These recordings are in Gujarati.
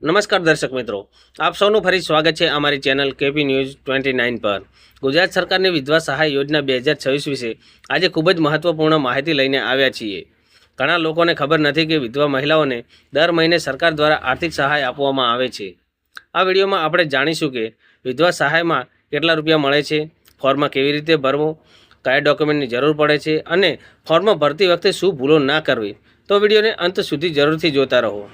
નમસ્કાર દર્શક મિત્રો, આપ સૌનું ફરી સ્વાગત છે અમારી ચેનલ કેપી ન્યૂઝ 29 પર। ગુજરાત સરકારની વિધવા સહાય યોજના 2026 વિશે આજે ખૂબ જ મહત્વપૂર્ણ માહિતી લઈને આવ્યા છીએ। ઘણા લોકોને ખબર નથી કે વિધવા મહિલાઓને દર મહિને સરકાર દ્વારા આર્થિક સહાય આપવામાં આવે છે। આ વિડીયોમાં આપણે જાણીશું કે વિધવા સહાયમાં કેટલા રૂપિયા મળે છે, ફોર્મ કેવી રીતે ભરવું, કયા ડોક્યુમેન્ટની જરૂર પડે છે અને ફોર્મ ભરતી વખતે શું ભૂલો ના કરવી। તો વિડીયોને અંત સુધી જરૂરથી જોતા રહો।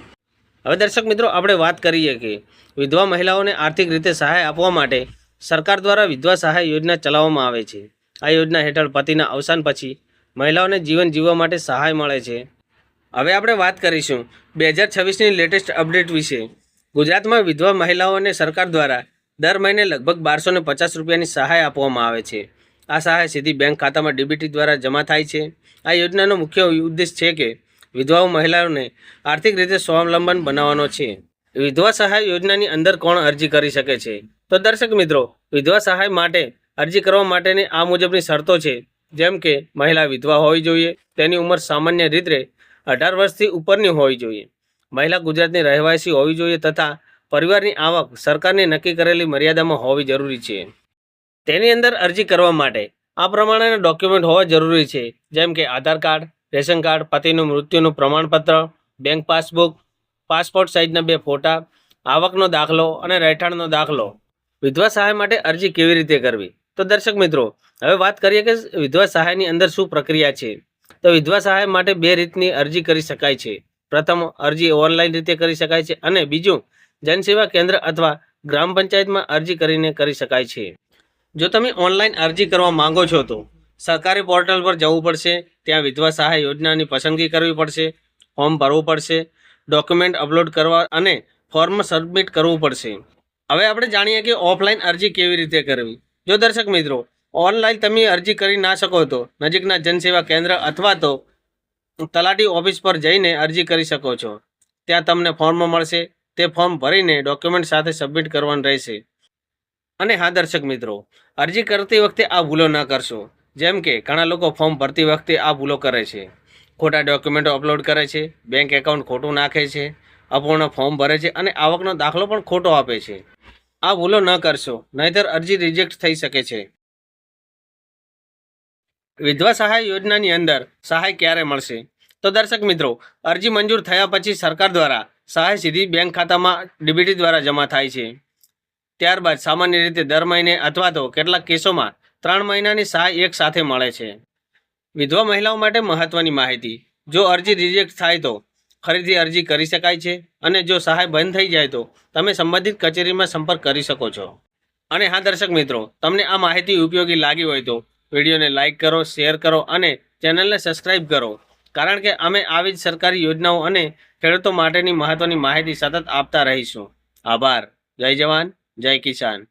હવે દર્શક મિત્રો, આપણે વાત કરીએ કે વિધવા મહિલાઓને આર્થિક રીતે સહાય આપવા માટે સરકાર દ્વારા વિધવા સહાય યોજના ચલાવવામાં આવે છે। આ યોજના હેઠળ પતિના અવસાન પછી મહિલાઓને જીવન જીવવા માટે સહાય મળે છે। હવે આપણે વાત કરીશું 2026ની લેટેસ્ટ અપડેટ વિશે। ગુજરાતમાં વિધવા મહિલાઓને સરકાર દ્વારા દર મહિને લગભગ 1250 રૂપિયાની સહાય આપવામાં આવે છે। આ સહાય સીધી બેંક ખાતામાં ડીબીટી દ્વારા જમા થાય છે। આ યોજનાનો મુખ્ય ઉદ્દેશ છે કે વિધવા મહિલાઓને આર્થિક રીતે સ્વાવલંબન બનાવવાનો છે। વિધવા સહાય યોજનાની અંદર કોણ અરજી કરી શકે છે? તો દર્શક મિત્રો, વિધવા સહાય માટે અરજી કરવા માટેની આ મુજબની શરતો છે, જેમ કે મહિલા વિધવા હોવી જોઈએ, તેની ઉંમર સામાન્ય રીતે 18 વર્ષથી ઉપરની હોવી જોઈએ, મહિલા ગુજરાતની રહેવાસી હોવી જોઈએ તથા પરિવારની આવક સરકારની નક્કી કરેલી મર્યાદામાં હોવી જરૂરી છે। તેની અંદર અરજી કરવા માટે આ પ્રમાણેના ડોક્યુમેન્ટ હોવા જરૂરી છે, જેમ કે આધાર કાર્ડ, રેશન કાર્ડ, પતિનું મૃત્યુનું પ્રમાણપત્ર, બેંક પાસબુક, પાસપોર્ટ સાઇઝના 2 ફોટા, આવકનો દાખલો અને રહેઠાણનો દાખલો। વિધવા સહાય માટે અરજી કેવી રીતે કરવી? તો દર્શક મિત્રો, હવે વાત કરીએ કે વિધવા સહાયની અંદર શું પ્રક્રિયા છે। તો વિધવા સહાય માટે 2 રીતની અરજી કરી શકાય છે। પ્રથમ, અરજી ઓનલાઈન રીતે કરી શકાય છે અને બીજું, જનસેવા કેન્દ્ર અથવા ગ્રામ પંચાયતમાં અરજી કરીને કરી શકાય છે। જો તમે ઓનલાઈન અરજી કરવા માંગો છો તો સરકારી પોર્ટલ પર જવું પડશે। ત્યાં વિધવા સહાય યોજનાની પસંદગી કરવી પડશે, ફોર્મ ભરવું પડશે, ડોક્યુમેન્ટ અપલોડ કરવા અને ફોર્મ સબમિટ કરવું પડશે। હવે આપણે જાણીએ કે ઓફલાઈન અરજી કેવી રીતે કરવી। જો દર્શક મિત્રો, ઓનલાઈન તમે અરજી કરી ના શકો તો નજીકના જનસેવા કેન્દ્ર અથવા તો તલાટી ઓફિસ પર જઈને અરજી કરી શકો છો। ત્યાં તમને ફોર્મ મળશે, તે ફોર્મ ભરીને ડોક્યુમેન્ટ સાથે સબમિટ કરવાનું રહેશે। અને હા દર્શક મિત્રો, અરજી કરતી વખતે આ ભૂલો ના કરશો, જેમ કે ઘણા લોકો ફોર્મ ભરતી વખતે આ ભૂલો કરે છે। ખોટા ડોક્યુમેન્ટો અપલોડ કરે છે, બેંક એકાઉન્ટ ખોટું નાખે છે, અપૂર્ણ ફોર્મ ભરે છે અને આવકનો દાખલો પણ ખોટો આપે છે। આ ભૂલો ન કરશો, નહીંતર અરજી રિજેક્ટ થઈ શકે છે। વિધવા સહાય યોજનાની અંદર સહાય ક્યારે મળશે? તો દર્શક મિત્રો, અરજી મંજૂર થયા પછી સરકાર દ્વારા સહાય સીધી બેંક ખાતામાં ડીબીટી દ્વારા જમા થાય છે। ત્યારબાદ સામાન્ય રીતે દર મહિને અથવા તો કેટલાક કેસોમાં 3 મહિનાની સહાય એક સાથે મળે છે। વિધવા મહિલાઓ માટે મહત્વની માહિતી: જો અરજી રિજેક્ટ થાય તો ફરીથી અરજી કરી શકાય છે અને જો સહાય બંધ થઈ જાય તો તમે સંબંધિત કચેરીમાં સંપર્ક કરી શકો છો। અને હા દર્શક મિત્રો, તમને આ માહિતી ઉપયોગી લાગી હોય તો વિડીયોને લાઇક કરો, શેર કરો અને ચેનલને સબસ્ક્રાઈબ કરો, કારણ કે અમે આવી જ સરકારી યોજનાઓ અને ખેડૂતો માટેની મહત્વની માહિતી સતત આપતા રહીશું। આભાર। જય જવાન, જય કિસાન।